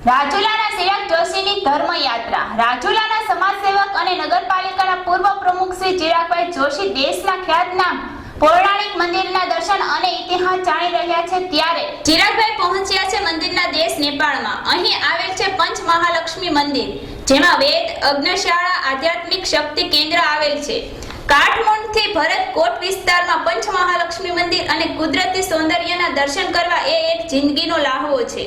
રાજુલાના ચિરાગ જોશીની ધર્મયાત્રા। રાજુલાના સમાજસેવક અને નગરપાલિકાના પૂર્વ પ્રમુખ શ્રી ચિરાગભાઈ જોશી દેશના ખ્યાતનામ પૌરાણિક મંદિરના દર્શન અને ઇતિહાસ જાણી રહ્યા છે ત્યારે ચિરાગભાઈ પહોંચ્યા છે મંદિરના દેશ નેપાળમાં। અહીં આવેલ છે પંચ મહાલક્ષ્મી મંદિર, જેમાં વેદ, અગ્નિશાળા, આધ્યાત્મિક શક્તિ કેન્દ્ર આવેલ છે। કાઠમંડુથી ભરતકોટ વિસ્તારમાં પંચ મહાલક્ષ્મી મંદિર અને કુદરતી સૌંદર્યના દર્શન કરવા એ એક જિંદગીનો લાહવો છે।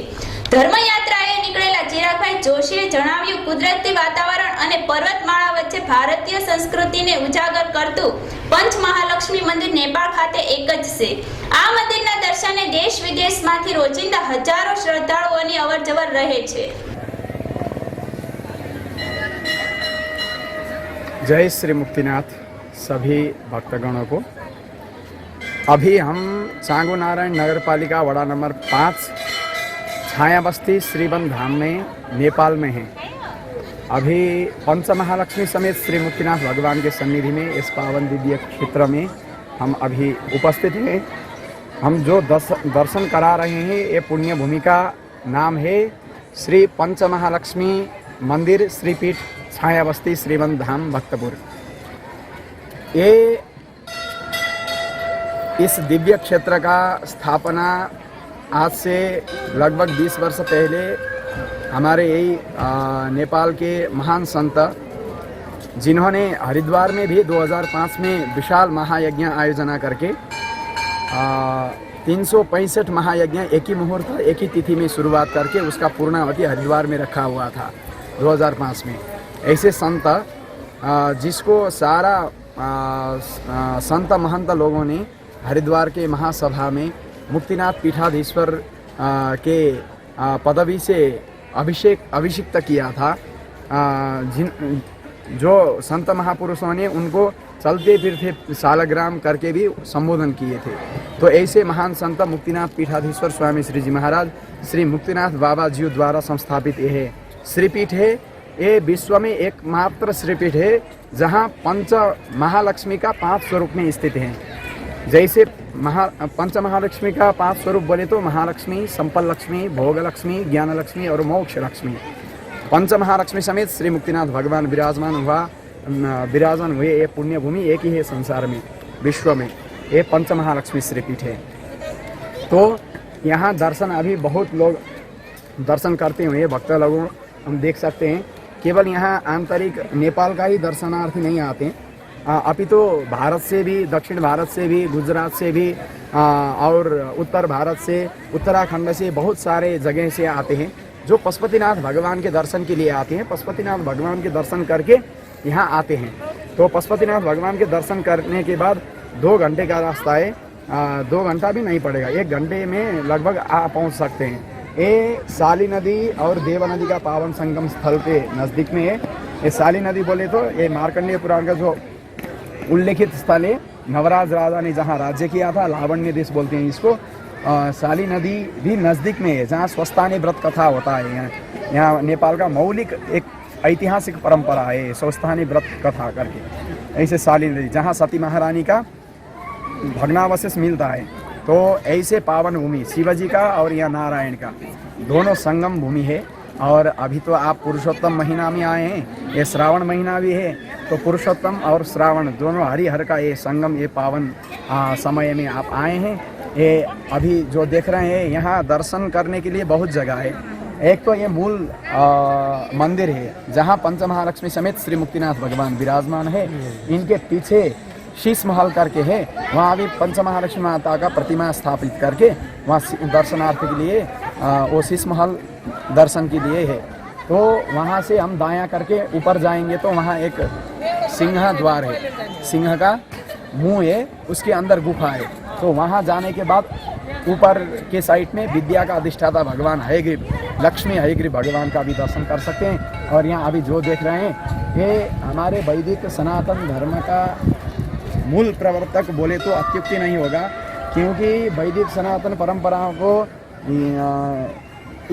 ધર્મયાત્રાએ નીકળેલા ચિરાગભાઈ જોશીએ જણાવ્યું, કુદરતી વાતાવરણ અને પર્વતમાળા વચ્ચે ભારતીય સંસ્કૃતિને ઉજાગર કરતું પંચ મહાલક્ષ્મી મંદિર નેપાળ ખાતે એક જ છે। આ મંદિરના દર્શને દેશ વિદેશમાંથી રોજિંદા હજારો શ્રદ્ધાળુઓની અવરજવર રહે છે। जय श्री मुक्तिनाथ सभी भक्तगणों को। अभी हम चांगू नारायण नगर पालिका वड़ा नंबर 5 छाया बस्ती श्रीवन धाम में नेपाल में हैं। अभी पंच महालक्ष्मी समेत श्री मुक्तिनाथ भगवान के सन्निधि में इस पावन दिव्य क्षेत्र में हम अभी उपस्थित हैं। हम जो दर्शन करा रहे हैं ये पुण्य भूमि का नाम है श्री पंच महालक्ष्मी मंदिर श्रीपीठ छाया बस्ती श्रीवन धाम भक्तपुर। ये इस दिव्य क्षेत्र का स्थापना आज से लगभग 20 वर्ष पहले हमारे यही नेपाल के महान संत, जिन्होंने हरिद्वार में भी 2005 में विशाल महायज्ञ आयोजना करके 365 महायज्ञ एक ही मुहूर्त एक ही तिथि में शुरुआत करके उसका पूर्णावधि हरिद्वार में रखा हुआ था 2005 में। ऐसे संत जिसको सारा संत महंत लोगों ने हरिद्वार के महासभा में मुक्तिनाथ पीठाधीश्वर के पदवी से अभिषिक्त किया था। जो संत महापुरुषों ने उनको चलते फिरते सालग्राम करके भी संबोधन किए थे। तो ऐसे महान संत मुक्तिनाथ पीठाधीश्वर स्वामी श्री जी महाराज श्री मुक्तिनाथ बाबा जी द्वारा संस्थापित यह श्रीपीठ है। ये विश्व में एकमात्र श्रीपीठ है जहाँ पंच महालक्ष्मी का 5 स्वरूप में स्थित है। जैसे पंच महालक्ष्मी का 5 स्वरूप बोले तो महालक्ष्मी, संपल लक्ष्मी, भोग लक्ष्मी, ज्ञान लक्ष्मी और मोक्ष लक्ष्मी। पंच महालक्ष्मी समेत श्री मुक्तिनाथ भगवान विराजमान हुए ये पुण्य भूमि एक ही है संसार में, विश्व में ये पंच महालक्ष्मी श्रीपीठ है। तो यहाँ दर्शन अभी बहुत लोग दर्शन करते हुए भक्त लोगों हम देख सकते हैं। केवल यहाँ आंतरिक नेपाल का ही दर्शनार्थी नहीं आते, अपितु भारत से भी, दक्षिण भारत से भी, गुजरात से भी और उत्तर भारत से, उत्तराखंड से बहुत सारे जगह से आते हैं जो पशुपतिनाथ भगवान के दर्शन के लिए आते हैं। पशुपतिनाथ भगवान के दर्शन करके यहाँ आते हैं। तो पशुपतिनाथ भगवान के दर्शन करने के बाद 2 घंटे का रास्ता है, 2 घंटा भी नहीं पड़ेगा, 1 घंटे में लगभग पहुँच सकते हैं। ये साली नदी और देव नदी का पावन संगम स्थल के नज़दीक में है। ये साली नदी बोले तो ये मार्कंडेय पुराण का जो उल्लेखित स्थल है, नवराज राजा ने जहाँ राज्य किया था, लावण्य देश बोलते हैं इसको। साली नदी भी नज़दीक में है जहाँ स्वस्थानी व्रत कथा होता है। यहाँ नेपाल का मौलिक एक ऐतिहासिक परंपरा है स्वस्थानी व्रत कथा करके। ऐसे साली नदी जहाँ सती महारानी का भग्नावशेष मिलता है। तो ऐसे पावन भूमि शिवजी का और या नारायण का दोनों संगम भूमि है। और अभी तो आप पुरुषोत्तम महीना में आए हैं, ये श्रावण महीना भी है, तो पुरुषोत्तम और श्रावण दोनों हरिहर का ये संगम, ये पावन समय में आप आए हैं। ये अभी जो देख रहे हैं यहाँ दर्शन करने के लिए बहुत जगह है। एक तो ये मूल मंदिर है जहाँ पंच महालक्ष्मी समेत श्री मुक्तिनाथ भगवान विराजमान है। इनके पीछे शीश महल करके है, वहाँ भी पंच महालक्ष्मी माता का प्रतिमा स्थापित करके वहाँ दर्शनार्थी के लिए वो शीश महल दर्शन के लिए है। तो वहाँ से हम दायां करके ऊपर जाएंगे तो वहाँ एक सिंह द्वार है, सिंह का मुंह है, उसके अंदर गुफा है। तो वहाँ जाने के बाद ऊपर के साइड में विद्या का अधिष्ठाता भगवान हयग्रीव, लक्ष्मी हयग्रीव भगवान का भी दर्शन कर सकते हैं। और यहाँ अभी जो देख रहे हैं ये हमारे वैदिक सनातन धर्म का मूल प्रवर्तक बोले तो अत्युक्ति नहीं होगा, क्योंकि वैदिक सनातन परंपराओं को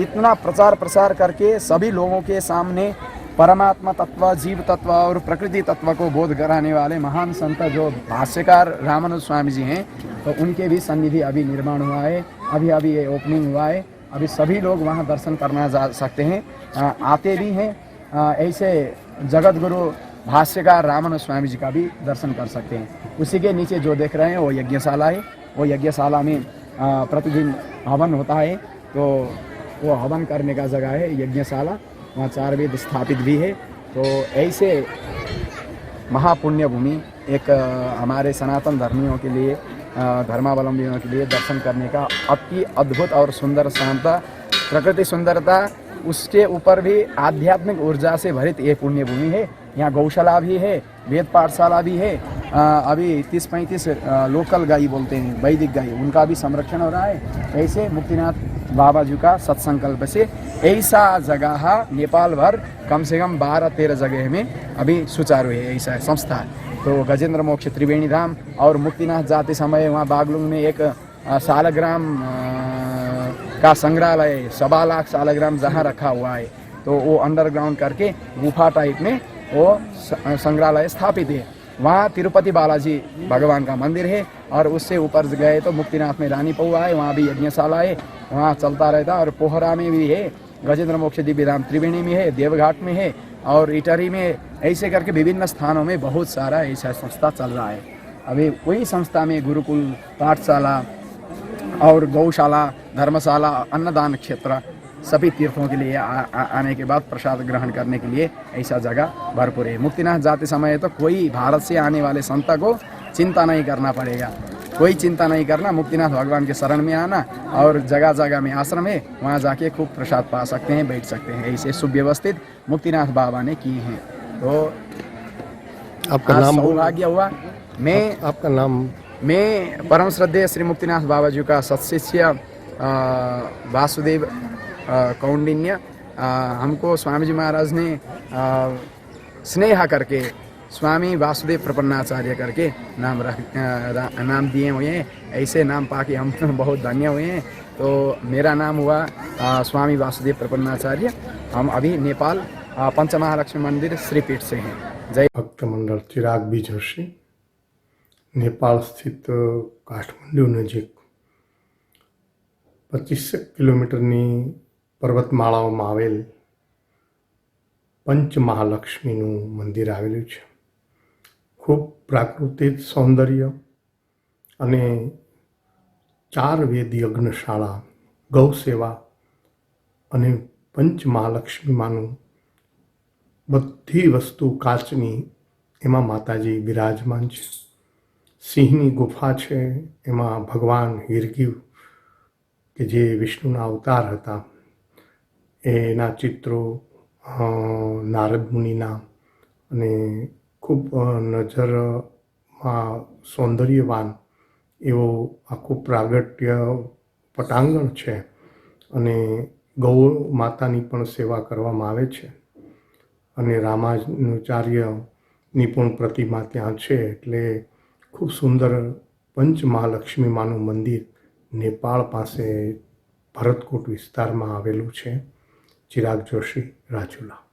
इतना प्रचार प्रसार करके सभी लोगों के सामने परमात्मा तत्व, जीव तत्व और प्रकृति तत्व को बोध कराने वाले महान संत जो भाष्यकार रामानुज स्वामी जी हैं, तो उनके भी सन्निधि अभी निर्माण हुआ है, अभी ये ओपनिंग हुआ है। अभी सभी लोग वहाँ दर्शन करना जा सकते हैं, आते भी हैं। ऐसे जगत गुरु भाष्यकार रामानंद स्वामी जी का भी दर्शन कर सकते हैं। उसी के नीचे जो देख रहे हैं वो यज्ञशाला है। वो यज्ञशाला में प्रतिदिन हवन होता है, तो वो हवन करने का जगह है यज्ञशाला। वहाँ 4 वेद स्थापित भी है। तो ऐसे महापुण्य भूमि एक हमारे सनातन धर्मियों के लिए, धर्मावलंबियों के लिए दर्शन करने का अति अद्भुत और सुंदर शांता, प्रकृति सुंदरता, उसके ऊपर भी आध्यात्मिक ऊर्जा से भरित ये पुण्य भूमि है। यहाँ गौशाला भी है, वेद पाठशाला भी है। अभी 30-35 लोकल गाय बोलते हैं, वैदिक गाय, उनका भी संरक्षण हो रहा है। ऐसे मुक्तिनाथ बाबा जी का सत्संकल्प से ऐसा जगह नेपाल भर कम से कम 12-13 जगह में अभी सुचारू है ऐसा संस्था। तो गजेंद्र मोक्ष त्रिवेणी धाम और मुक्तिनाथ जाते समय वहाँ बागलुंग में एक सालग्राम का संग्रहालय, 1.25 लाख सालग्राम जहाँ रखा हुआ है, तो वो अंडरग्राउंड करके गुफा टाइप में वो संग्रहालय स्थापित है। वहाँ तिरुपति बालाजी भगवान का मंदिर है और उससे ऊपर गए तो मुक्तिनाथ में रानी पौवा है, वहाँ भी यज्ञशाला है, वहाँ चलता रहता। और पोहरा में भी है, गजेंद्र मोक्ष दिव्य धाम त्रिवेणी में है, देवघाट में है और इटरी में, ऐसे करके विभिन्न स्थानों में बहुत सारा ऐसा संस्था चल रहा है। अभी वही संस्था में गुरुकुल, पाठशाला और गौशाला, धर्मशाला, अन्नदान क्षेत्र, सभी तीर्थों के लिए आने के बाद प्रसाद ग्रहण करने के लिए ऐसा जगह भरपूर है। मुक्तिनाथ जाते समय तो कोई भारत से आने वाले संत को चिंता नहीं करना पड़ेगा, कोई चिंता नहीं करना, मुक्तिनाथ भगवान के शरण में आना और जगह जगह में आश्रम है, वहाँ जाके खूब प्रसाद पा सकते हैं, बैठ सकते हैं। ऐसे सुव्यवस्थित मुक्तिनाथ बाबा ने की हैं। तो आपका नाम सौभाग्य हुआ। आपका नाम? मैं परम श्रद्धेय श्री मुक्तिनाथ बाबा जी का सत्शिष्य वासुदेव कौंडिन्य। हमको स्वामी जी महाराज ने स्नेहा करके स्वामी वासुदेव प्रपन्नाचार्य करके नाम दिए हुए हैं। ऐसे नाम पाके हम बहुत धन्य हुए हैं। तो मेरा नाम हुआ स्वामी वासुदेव प्रपन्नाचार्य। हम अभी नेपाल पंचमहालक्ष्मी मंदिर श्रीपीठ से हैं। जय भक्त मंडल चिराग बी जोशी, नेपाल स्थित काठमांडू नजीक 25 કિલોમીટરની પર્વતમાળાઓમાં આવેલ પંચમહાલક્ષ્મીનું મંદિર આવેલું છે. ખૂબ પ્રાકૃતિક સૌંદર્ય અને 4 વેદ યજ્ઞશાળા, ગૌ સેવા અને પંચમહાલક્ષ્મીમાંનું બધી વસ્તુ કાચની, એમાં માતાજી બિરાજમાન છે. સિંહની ગુફા છે, એમાં ભગવાન હિરગ્યુ કે જે વિષ્ણુના અવતાર હતા એના ચિત્રો, નારદ મુનિના, અને ખૂબ નજરમાં સૌંદર્યવાન એવો આખું પ્રાગટ્ય પટાંગણ છે. અને ગૌ માતાની પણ સેવા કરવામાં આવે છે. અને રામાનુજાચાર્યની પણ પ્રતિમા ત્યાં છે. એટલે ખૂબ સુંદર પંચમહાલક્ષ્મી માનું મંદિર नेपाल પાસે ભરતકોટ વિસ્તારમાં આવેલું છે. ચિરાગ જોશી, રાજુલા.